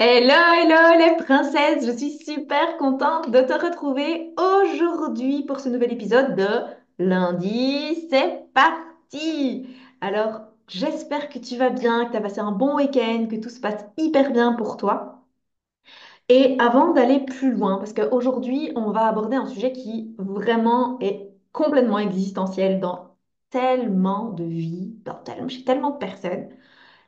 Hello, hello les princesses, je suis super contente de te retrouver aujourd'hui pour ce nouvel épisode de Lundi, c'est parti! Alors, j'espère que tu vas bien, que tu as passé un bon week-end, que tout se passe hyper bien pour toi. Et avant d'aller plus loin, parce qu'aujourd'hui, on va aborder un sujet qui vraiment est complètement existentiel dans tellement de vies, chez tellement de personnes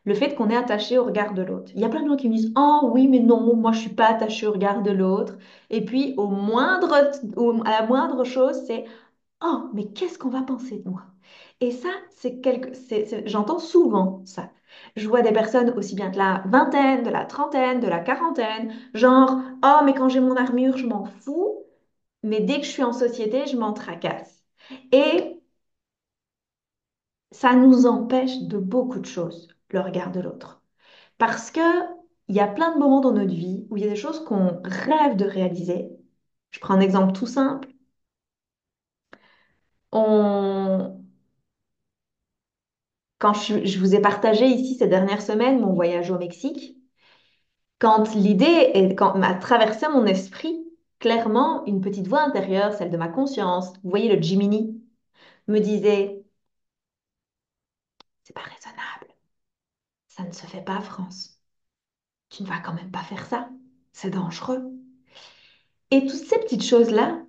le fait qu'on est attaché au regard de l'autre. Il y a plein de gens qui me disent, oh oui, mais non, moi je suis pas attaché au regard de l'autre. Et puis à la moindre chose, c'est, oh, mais qu'est-ce qu'on va penser de moi? Et ça, j'entends souvent ça. Je vois des personnes aussi bien de la vingtaine, de la trentaine, de la quarantaine, genre, oh, mais quand j'ai mon armure, je m'en fous, mais dès que je suis en société, je m'en tracasse. Et ça nous empêche de beaucoup de choses, le regard de l'autre. Parce que il y a plein de moments dans notre vie où il y a des choses qu'on rêve de réaliser. Je prends un exemple tout simple. On... je vous ai partagé ici ces dernières semaines mon voyage au Mexique, quand m'a traversé mon esprit, clairement, une petite voix intérieure, celle de ma conscience, vous voyez le Jiminy, me disait, c'est pas raisonnable, ça ne se fait pas, France. Tu ne vas quand même pas faire ça, c'est dangereux. Et toutes ces petites choses-là,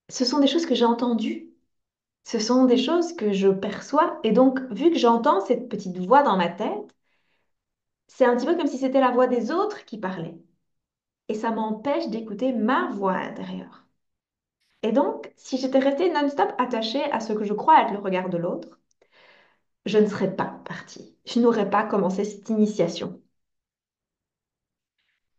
ce sont des choses que j'ai entendues. Ce sont des choses que je perçois et donc, vu que j'entends cette petite voix dans ma tête, c'est un petit peu comme si c'était la voix des autres qui parlait. Et ça m'empêche d'écouter ma voix intérieure. Et donc, si j'étais restée non-stop attachée à ce que je crois être le regard de l'autre, je ne serais pas partie. Je n'aurais pas commencé cette initiation.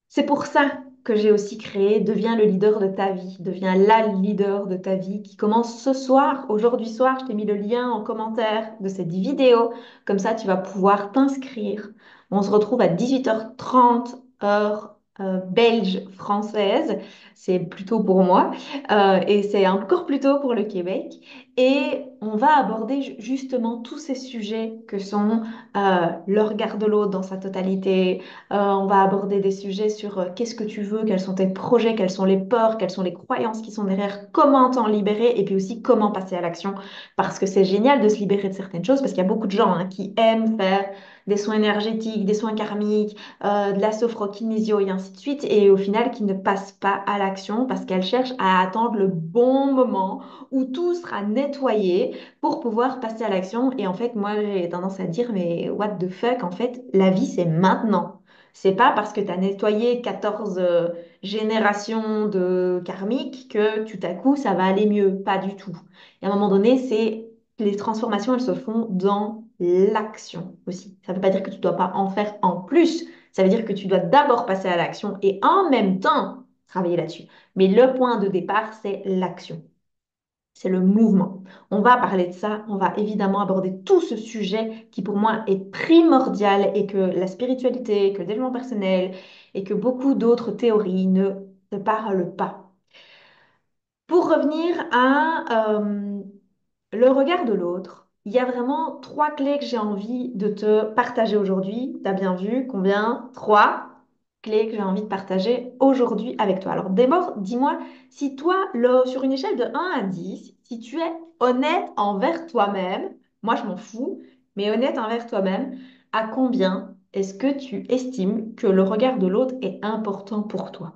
C'est pour ça que j'ai aussi créé Deviens le leader de ta vie, deviens la leader de ta vie qui commence ce soir, aujourd'hui soir. Je t'ai mis le lien en commentaire de cette vidéo. Comme ça, tu vas pouvoir t'inscrire. On se retrouve à 18h30 heure belge française. C'est plutôt pour moi et c'est encore plus tôt pour le Québec. Et on va aborder justement tous ces sujets que sont le regard de l'autre dans sa totalité. On va aborder des sujets sur qu'est-ce que tu veux, quels sont tes projets, quelles sont les peurs, quelles sont les croyances qui sont derrière, comment t'en libérer et puis aussi comment passer à l'action. Parce que c'est génial de se libérer de certaines choses parce qu'il y a beaucoup de gens qui aiment faire des soins énergétiques, des soins karmiques, de la sophrokynésio et ainsi de suite et au final qui ne passent pas à l'action parce qu'elles cherchent à attendre le bon moment où tout sera nettoyé pour pouvoir passer à l'action. Et en fait, moi, j'ai tendance à dire, mais what the fuck, en fait, la vie, c'est maintenant. C'est pas parce que tu as nettoyé 14 générations de karmiques que tout à coup ça va aller mieux. Pas du tout. Et à un moment donné, c'est les transformations, elles se font dans l'action aussi. Ça ne veut pas dire que tu ne dois pas en faire en plus. Ça veut dire que tu dois d'abord passer à l'action et en même temps travailler là-dessus. Mais le point de départ, c'est l'action. C'est le mouvement. On va parler de ça, on va évidemment aborder tout ce sujet qui pour moi est primordial et que la spiritualité, que le développement personnel et que beaucoup d'autres théories ne parlent pas. Pour revenir à le regard de l'autre, il y a vraiment trois clés que j'ai envie de te partager aujourd'hui. Tu as bien vu combien? Trois clés que j'ai envie de partager aujourd'hui avec toi. Alors d'abord, dis-moi si toi, sur une échelle de 1 à 10, si tu es honnête envers toi-même, moi je m'en fous, mais honnête envers toi-même, à combien est-ce que tu estimes que le regard de l'autre est important pour toi?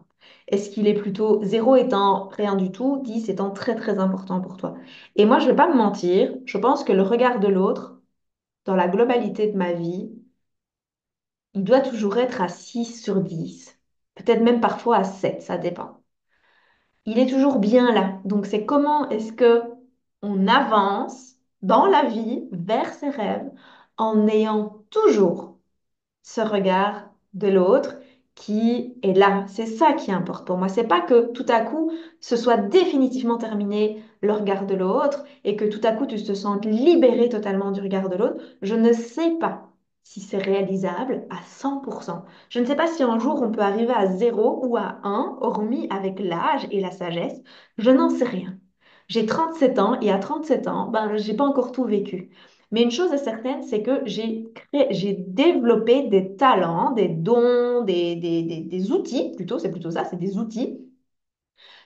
Est-ce qu'il est plutôt 0 étant rien du tout, 10 étant très très important pour toi? Et moi, je ne vais pas me mentir, je pense que le regard de l'autre, dans la globalité de ma vie, il doit toujours être à 6 sur 10, peut-être même parfois à 7, ça dépend. Il est toujours bien là. Donc, c'est comment est-ce que on avance dans la vie vers ses rêves en ayant toujours ce regard de l'autre qui est là. C'est ça qui importe pour moi. C'est pas que tout à coup, ce soit définitivement terminé le regard de l'autre et que tout à coup, tu te sentes libéré totalement du regard de l'autre. Je ne sais pas si c'est réalisable à 100%. Je ne sais pas si un jour on peut arriver à 0 ou à 1, hormis avec l'âge et la sagesse. Je n'en sais rien. J'ai 37 ans et à 37 ans, ben, j'ai pas encore tout vécu. Mais une chose est certaine, c'est que j'ai développé des talents, des dons, des outils, plutôt, c'est plutôt ça, c'est des outils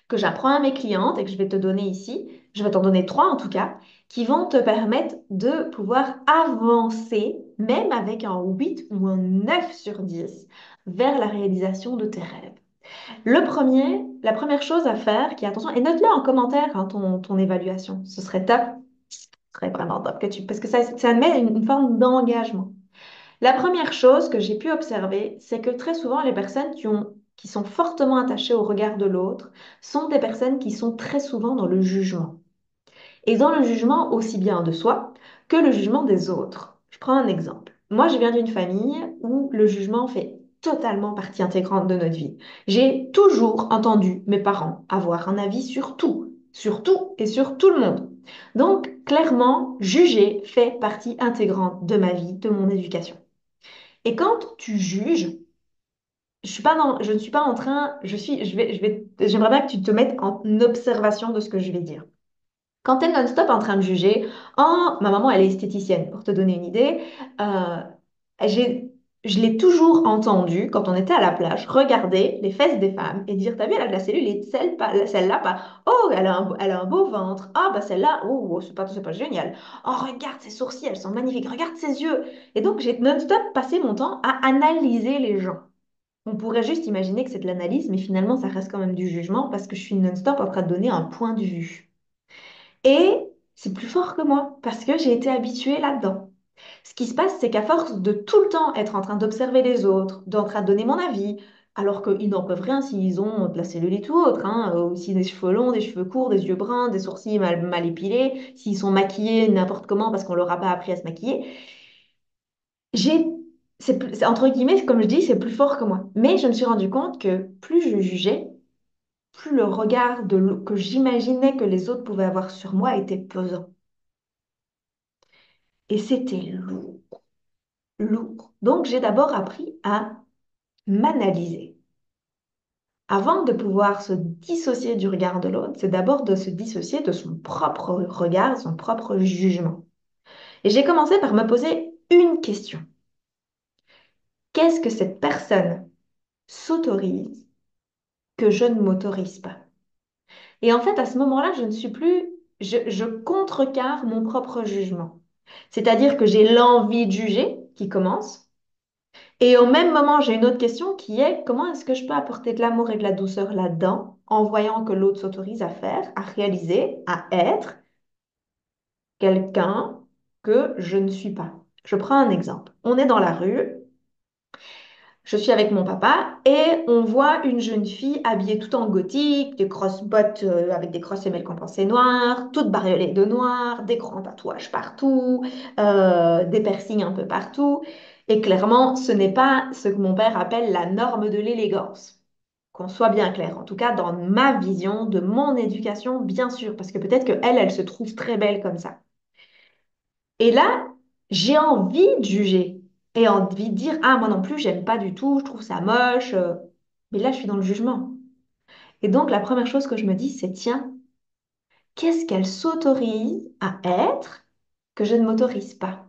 que j'apprends à mes clientes et que je vais te donner ici. Je vais t'en donner trois en tout cas, qui vont te permettre de pouvoir avancer, même avec un 8 ou un 9 sur 10, vers la réalisation de tes rêves. La première chose à faire, qui est attention, et note-le en commentaire, hein, ton évaluation. Ce serait top, ce serait vraiment top parce que ça met une forme d'engagement. La première chose que j'ai pu observer, c'est que très souvent, les personnes qui sont fortement attachées au regard de l'autre sont des personnes qui sont très souvent dans le jugement. Et dans le jugement aussi bien de soi que le jugement des autres. Je prends un exemple. Moi, je viens d'une famille où le jugement fait totalement partie intégrante de notre vie. J'ai toujours entendu mes parents avoir un avis sur tout et sur tout le monde. Donc, clairement, juger fait partie intégrante de ma vie, de mon éducation. Et quand tu juges, je ne suis pas en train, j'aimerais bien que tu te mettes en observation de ce que je vais dire. Quand tu es non-stop en train de juger, oh, ma maman, elle est esthéticienne, pour te donner une idée, euh, j'ai, je l'ai toujours entendu quand on était à la plage, regarder les fesses des femmes et dire, t'as vu, elle a de la cellulite, celle-là pas, oh, elle a un beau ventre, ah, bah celle-là, oh, oh, c'est pas génial, oh, regarde ses sourcils, elles sont magnifiques, regarde ses yeux. Et donc, j'ai non-stop passé mon temps à analyser les gens. On pourrait juste imaginer que c'est de l'analyse, mais finalement, ça reste quand même du jugement parce que je suis non-stop en train de donner un point de vue. Et c'est plus fort que moi parce que j'ai été habituée là-dedans. Ce qui se passe, c'est qu'à force de tout le temps être en train d'observer les autres, d'en train de donner mon avis, alors qu'ils n'en peuvent rien s'ils ont de la cellulite ou autre, hein, aussi des cheveux longs, des cheveux courts, des yeux bruns, des sourcils mal épilés, s'ils sont maquillés n'importe comment parce qu'on leur a pas appris à se maquiller, j'ai, entre guillemets, comme je dis, c'est plus fort que moi. Mais je me suis rendu compte que plus je jugeais, plus le regard que j'imaginais que les autres pouvaient avoir sur moi était pesant. Et c'était lourd, lourd. Donc, j'ai d'abord appris à m'analyser. Avant de pouvoir se dissocier du regard de l'autre, c'est d'abord de se dissocier de son propre regard, son propre jugement. Et j'ai commencé par me poser une question. Qu'est-ce que cette personne s'autorise que je ne m'autorise pas? Et en fait, à ce moment-là, je ne suis plus, je contrecarre mon propre jugement. C'est-à-dire que j'ai l'envie de juger qui commence. Et au même moment, j'ai une autre question qui est comment est-ce que je peux apporter de l'amour et de la douceur là-dedans en voyant que l'autre s'autorise à faire, à réaliser, à être quelqu'un que je ne suis pas. Je prends un exemple. On est dans la rue, je suis avec mon papa et on voit une jeune fille habillée tout en gothique, des grosses bottes avec des grosses semelles compensées noires, toute bariolée de noir, des grands tatouages partout, des piercings un peu partout. Et clairement, ce n'est pas ce que mon père appelle la norme de l'élégance. Qu'on soit bien clair, en tout cas dans ma vision de mon éducation, bien sûr, parce que peut-être qu'elle, elle se trouve très belle comme ça. Et là, j'ai envie de juger et envie de dire, ah, moi non plus, j'aime pas du tout, je trouve ça moche. Mais là, je suis dans le jugement. Et donc, la première chose que je me dis, c'est, tiens, qu'est-ce qu'elle s'autorise à être que je ne m'autorise pas?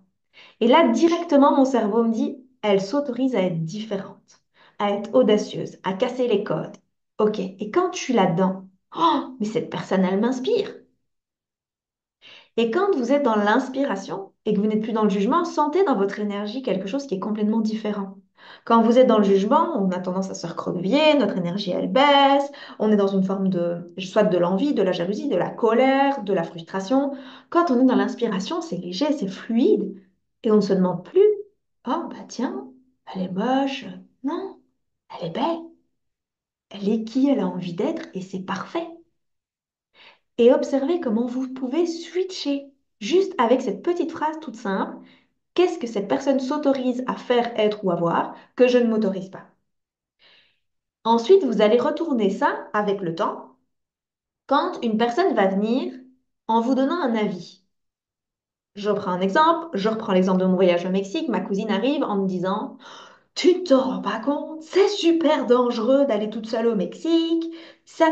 Et là, directement, mon cerveau me dit, elle s'autorise à être différente, à être audacieuse, à casser les codes. Ok, et quand je suis là-dedans, oh, mais cette personne, elle m'inspire. Et quand vous êtes dans l'inspiration et que vous n'êtes plus dans le jugement, sentez dans votre énergie quelque chose qui est complètement différent. Quand vous êtes dans le jugement, on a tendance à se recroqueviller, notre énergie elle baisse, on est dans une forme de soit de l'envie, de la jalousie, de la colère, de la frustration. Quand on est dans l'inspiration, c'est léger, c'est fluide et on ne se demande plus, oh bah tiens, elle est moche. Non, elle est belle. Elle est qui elle a envie d'être et c'est parfait. Et observez comment vous pouvez switcher juste avec cette petite phrase toute simple. Qu'est-ce que cette personne s'autorise à faire, être ou avoir que je ne m'autorise pas? Ensuite, vous allez retourner ça avec le temps quand une personne va venir en vous donnant un avis. Je reprends un exemple, je reprends l'exemple de mon voyage au Mexique. Ma cousine arrive en me disant, tu ne te rends pas compte, c'est super dangereux d'aller toute seule au Mexique. Ça,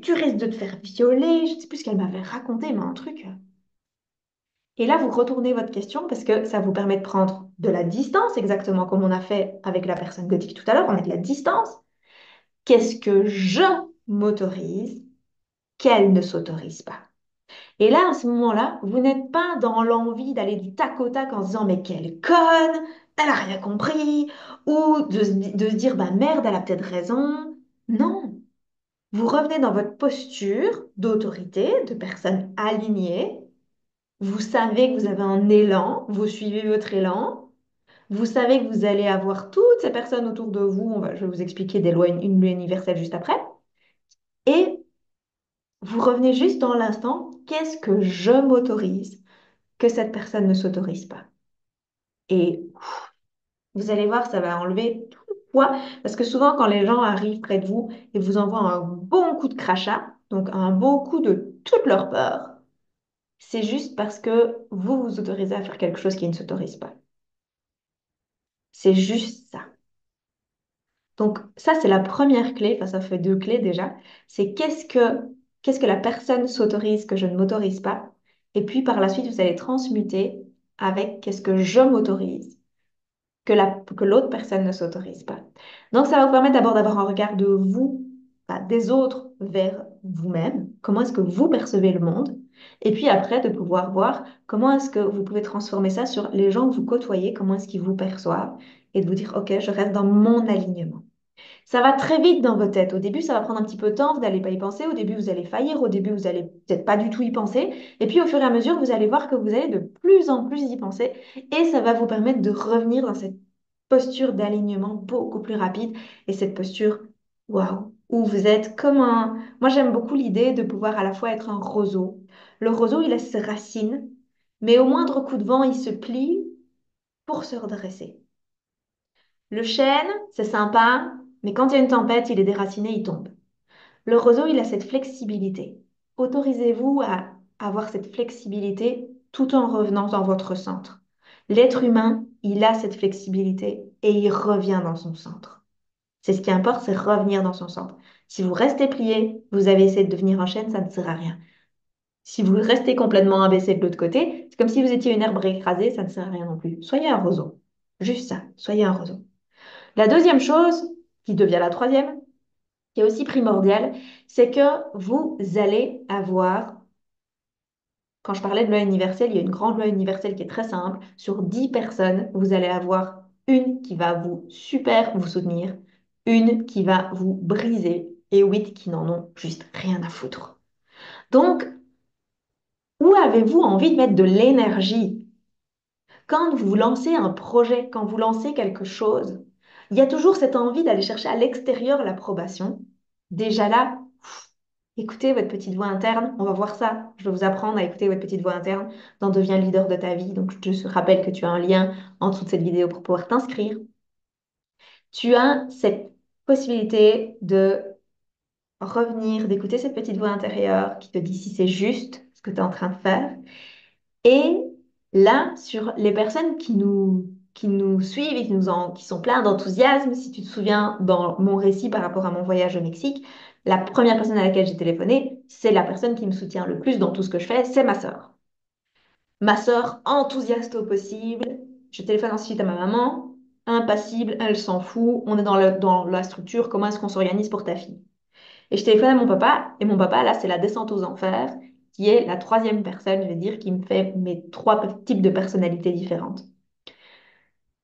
tu risques de te faire violer. Je ne sais plus ce qu'elle m'avait raconté, mais un truc. Et là, vous retournez votre question parce que ça vous permet de prendre de la distance, exactement comme on a fait avec la personne gothique tout à l'heure, on met de la distance. Qu'est-ce que je m'autorise qu'elle ne s'autorise pas? Et là, à ce moment-là, vous n'êtes pas dans l'envie d'aller du tac au tac en se disant, mais quelle conne, elle a rien compris, ou de se dire, bah merde, elle a peut-être raison. Non, vous revenez dans votre posture d'autorité, de personne alignée. Vous savez que vous avez un élan, vous suivez votre élan. Vous savez que vous allez avoir toutes ces personnes autour de vous. Je vais vous expliquer des lois, une loi universelle juste après. Et vous revenez juste dans l'instant, qu'est-ce que je m'autorise que cette personne ne s'autorise pas? Et vous allez voir, ça va enlever tout le poids. Parce que souvent, quand les gens arrivent près de vous et vous envoient un bon coup de crachat, donc un bon coup de toute leur peur, c'est juste parce que vous vous autorisez à faire quelque chose qui ne s'autorise pas. C'est juste ça. Donc ça, c'est la première clé, enfin ça fait deux clés déjà, c'est qu'est-ce que la personne s'autorise que je ne m'autorise pas. Et puis par la suite, vous allez transmuter avec qu'est-ce que je m'autorise que l'autre personne ne s'autorise pas. Donc ça va vous permettre d'abord d'avoir un regard de vous, enfin, des autres vers vous-même, comment est-ce que vous percevez le monde, et puis après de pouvoir voir comment est-ce que vous pouvez transformer ça sur les gens que vous côtoyez, comment est-ce qu'ils vous perçoivent, et de vous dire, OK, je reste dans mon alignement. Ça va très vite dans votre tête. Au début, ça va prendre un petit peu de temps, vous n'allez pas y penser. Au début, vous allez faillir. Au début, vous allez peut-être pas du tout y penser. Et puis, au fur et à mesure, vous allez voir que vous allez de plus en plus y penser. Et ça va vous permettre de revenir dans cette posture d'alignement beaucoup plus rapide. Et cette posture, waouh, où vous êtes comme un... Moi, j'aime beaucoup l'idée de pouvoir à la fois être un roseau. Le roseau, il a ses racines, mais au moindre coup de vent, il se plie pour se redresser. Le chêne, c'est sympa, mais quand il y a une tempête, il est déraciné, il tombe. Le roseau, il a cette flexibilité. Autorisez-vous à avoir cette flexibilité tout en revenant dans votre centre. L'être humain, il a cette flexibilité et il revient dans son centre. C'est ce qui importe, c'est revenir dans son centre. Si vous restez plié, vous avez essayé de devenir un chêne, ça ne sert à rien. Si vous restez complètement abaissé de l'autre côté, c'est comme si vous étiez une herbe écrasée, ça ne sert à rien non plus. Soyez un roseau. Juste ça, soyez un roseau. La deuxième chose, qui devient la troisième, qui est aussi primordiale, c'est que vous allez avoir, quand je parlais de loi universelle, il y a une grande loi universelle qui est très simple. Sur 10 personnes, vous allez avoir une qui va vous super vous soutenir, une qui va vous briser et 8 qui n'en ont juste rien à foutre. Donc, où avez-vous envie de mettre de l'énergie? Quand vous lancez un projet, quand vous lancez quelque chose, il y a toujours cette envie d'aller chercher à l'extérieur l'approbation. Déjà là, écoutez votre petite voix interne. On va voir ça. Je vais vous apprendre à écouter votre petite voix interne dans Deviens leader de ta vie. Donc, je te rappelle que tu as un lien en dessous de cette vidéo pour pouvoir t'inscrire. Tu as cette possibilité de revenir, d'écouter cette petite voix intérieure qui te dit si c'est juste ce que tu es en train de faire. Et là, sur les personnes qui nous suivent et qui sont pleins d'enthousiasme, si tu te souviens dans mon récit par rapport à mon voyage au Mexique, la première personne à laquelle j'ai téléphoné, c'est la personne qui me soutient le plus dans tout ce que je fais, c'est ma sœur. Ma sœur, enthousiaste au possible. Je téléphone ensuite à ma maman, impassible, elle s'en fout. On est dans la structure, comment est-ce qu'on s'organise pour ta fille? Et je téléphone à mon papa, et mon papa, là, c'est la descente aux enfers, qui est la troisième personne, je vais dire, qui me fait mes trois types de personnalités différentes.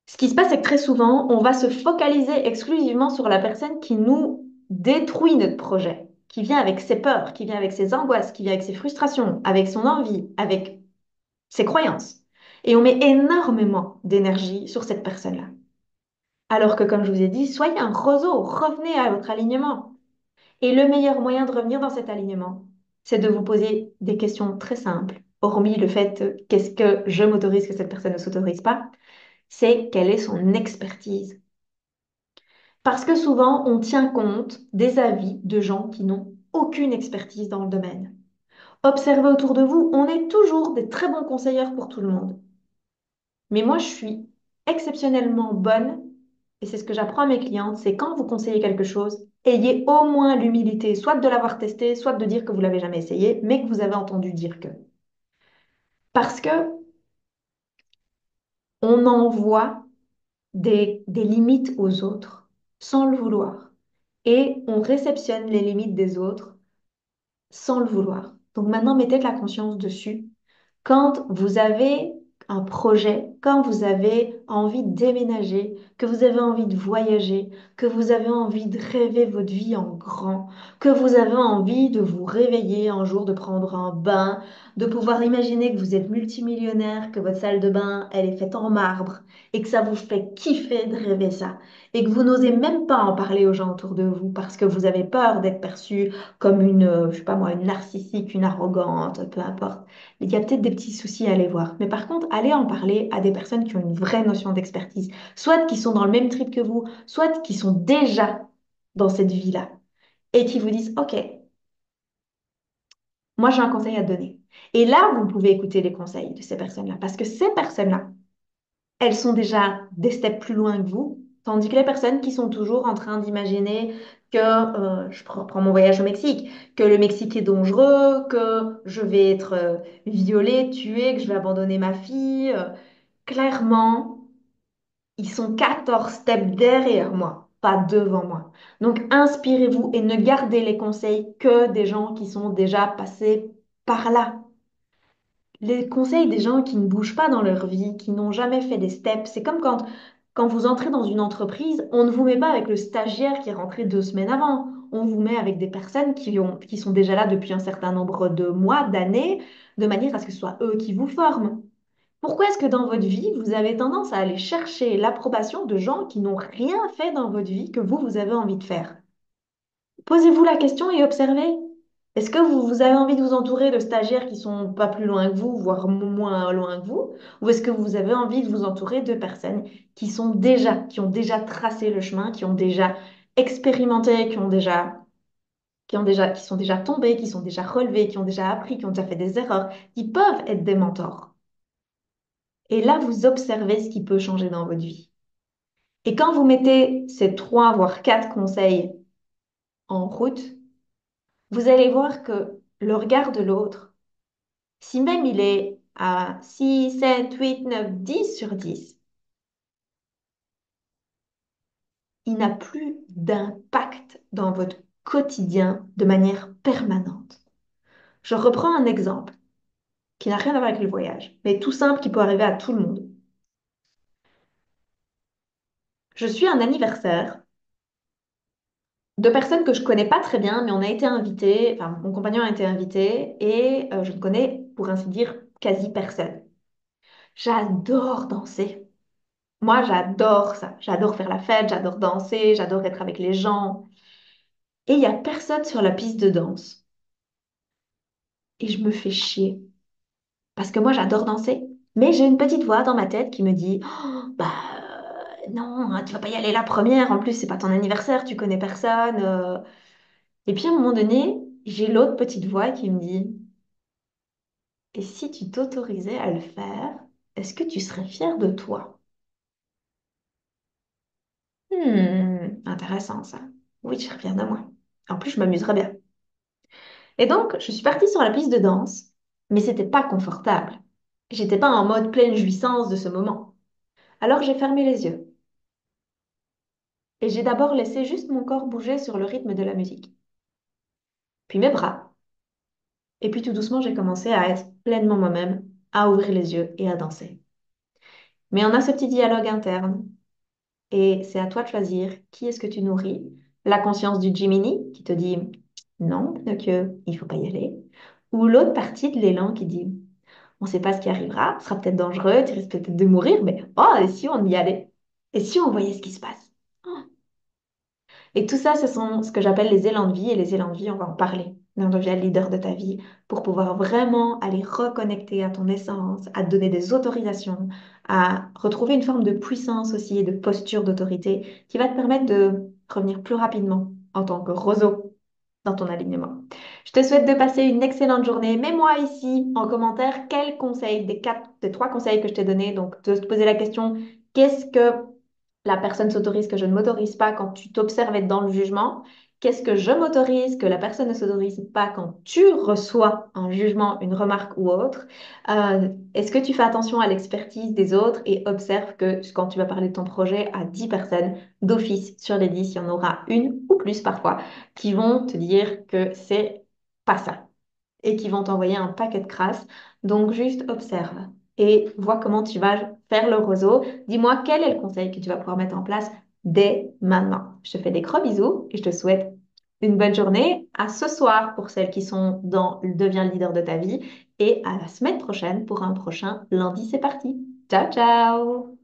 Ce qui se passe, c'est que très souvent, on va se focaliser exclusivement sur la personne qui nous détruit notre projet, qui vient avec ses peurs, qui vient avec ses angoisses, qui vient avec ses frustrations, avec son envie, avec ses croyances. Et on met énormément d'énergie sur cette personne-là. Alors que, comme je vous ai dit, soyez un roseau, revenez à votre alignement. Et le meilleur moyen de revenir dans cet alignement, c'est de vous poser des questions très simples, hormis le fait qu'est-ce que je m'autorise que cette personne ne s'autorise pas, c'est quelle est son expertise. Parce que souvent, on tient compte des avis de gens qui n'ont aucune expertise dans le domaine. Observez autour de vous, on est toujours des très bons conseillers pour tout le monde. Mais moi, je suis exceptionnellement bonne, et c'est ce que j'apprends à mes clientes, c'est quand vous conseillez quelque chose, ayez au moins l'humilité, soit de l'avoir testé, soit de dire que vous l'avez jamais essayé, mais que vous avez entendu dire que. Parce que On envoie des limites aux autres sans le vouloir. Et on réceptionne les limites des autres sans le vouloir. Donc maintenant, mettez de la conscience dessus. Quand vous avez un projet, quand vous avez envie de déménager, que vous avez envie de voyager, que vous avez envie de rêver votre vie en grand, que vous avez envie de vous réveiller un jour, de prendre un bain, de pouvoir imaginer que vous êtes multimillionnaire, que votre salle de bain, elle est faite en marbre et que ça vous fait kiffer de rêver ça et que vous n'osez même pas en parler aux gens autour de vous parce que vous avez peur d'être perçu comme une, je sais pas moi, une narcissique, une arrogante, peu importe. Il y a peut-être des petits soucis à aller voir. Mais par contre, allez en parler à des personnes qui ont une vraie notion d'expertise, soit qui sont dans le même trip que vous, soit qui sont déjà dans cette vie-là et qui vous disent, OK, moi j'ai un conseil à te donner. Et là, vous pouvez écouter les conseils de ces personnes-là parce que ces personnes-là, elles sont déjà des steps plus loin que vous, tandis que les personnes qui sont toujours en train d'imaginer que, prends mon voyage au Mexique, que le Mexique est dangereux, que je vais être violée, tuée, que je vais abandonner ma fille, clairement, ils sont 14 steps derrière moi, pas devant moi. Donc, inspirez-vous et ne gardez les conseils que des gens qui sont déjà passés par là. Les conseils des gens qui ne bougent pas dans leur vie, qui n'ont jamais fait des steps, c'est comme quand vous entrez dans une entreprise, on ne vous met pas avec le stagiaire qui est rentré 2 semaines avant. On vous met avec des personnes qui sont déjà là depuis un certain nombre de mois, d'années, de manière à ce que ce soit eux qui vous forment. Pourquoi est-ce que dans votre vie, vous avez tendance à aller chercher l'approbation de gens qui n'ont rien fait dans votre vie que vous avez envie de faire? Posez-vous la question et observez. Est-ce que vous avez envie de vous entourer de stagiaires qui sont pas plus loin que vous, voire moins loin que vous? Ou est-ce que vous avez envie de vous entourer de personnes qui ont déjà tracé le chemin, qui ont déjà expérimenté, qui sont déjà tombés, qui sont déjà relevés, qui ont déjà appris, qui ont déjà fait des erreurs, qui peuvent être des mentors? Et là, vous observez ce qui peut changer dans votre vie. Et quand vous mettez ces 3 voire 4 conseils en route, vous allez voir que le regard de l'autre, si même il est à 6, 7, 8, 9, 10 sur 10, il n'a plus d'impact dans votre quotidien de manière permanente. Je reprends un exemple qui n'a rien à voir avec le voyage, mais tout simple qui peut arriver à tout le monde. Je suis à un anniversaire de personnes que je connais pas très bien, mais on a été invités, enfin mon compagnon a été invité et je ne connais pour ainsi dire quasi personne. J'adore danser. Moi, j'adore ça. J'adore faire la fête, j'adore danser, j'adore être avec les gens. Et il y a personne sur la piste de danse. Et je me fais chier. Parce que moi, j'adore danser. Mais j'ai une petite voix dans ma tête qui me dit, oh, bah non, hein, tu vas pas y aller la première. En plus, c'est pas ton anniversaire, tu connais personne. Et puis à un moment donné, j'ai l'autre petite voix qui me dit, et si tu t'autorisais à le faire, est-ce que tu serais fier de toi? Intéressant ça. Oui, je serais fière de moi. En plus, je m'amuserais bien. Et donc, je suis partie sur la piste de danse, mais c'était pas confortable. J'étais pas en mode pleine jouissance de ce moment. Alors j'ai fermé les yeux et j'ai d'abord laissé juste mon corps bouger sur le rythme de la musique, puis mes bras, et puis tout doucement j'ai commencé à être pleinement moi-même, à ouvrir les yeux et à danser. Mais on a ce petit dialogue interne et c'est à toi de choisir qui est-ce que tu nourris. La conscience du Jiminy qui te dit non, Pinocchio, il faut pas y aller, ou l'autre partie de l'élan qui dit on ne sait pas ce qui arrivera, ce sera peut-être dangereux, tu risques peut-être de mourir, mais oh, et si on y allait? Et si on voyait ce qui se passe? Oh. Et tout ça, ce sont ce que j'appelle les élans de vie. Et les élans de vie, on va en parler dans le leader de ta vie pour pouvoir vraiment aller reconnecter à ton essence, à te donner des autorisations, à retrouver une forme de puissance aussi et de posture d'autorité qui va te permettre de revenir plus rapidement en tant que roseau dans ton alignement. Je te souhaite de passer une excellente journée. Mets-moi ici en commentaire quel conseil des 3 conseils que je t'ai donnés. Donc, de te poser la question, qu'est-ce que la personne s'autorise que je ne m'autorise pas quand tu t'observes être dans le jugement? Qu'est-ce que je m'autorise que la personne ne s'autorise pas quand tu reçois un jugement, une remarque ou autre? Est-ce que tu fais attention à l'expertise des autres et observe que quand tu vas parler de ton projet à 10 personnes, d'office sur les 10, il y en aura une ou plus parfois qui vont te dire que c'est pas ça et qui vont t'envoyer un paquet de crasse. Donc, juste observe et vois comment tu vas faire le réseau. Dis-moi quel est le conseil que tu vas pouvoir mettre en place dès maintenant. Je te fais des gros bisous et je te souhaite une bonne journée. À ce soir pour celles qui sont dans Deviens le leader de ta vie et à la semaine prochaine pour un prochain lundi. C'est parti. Ciao, ciao!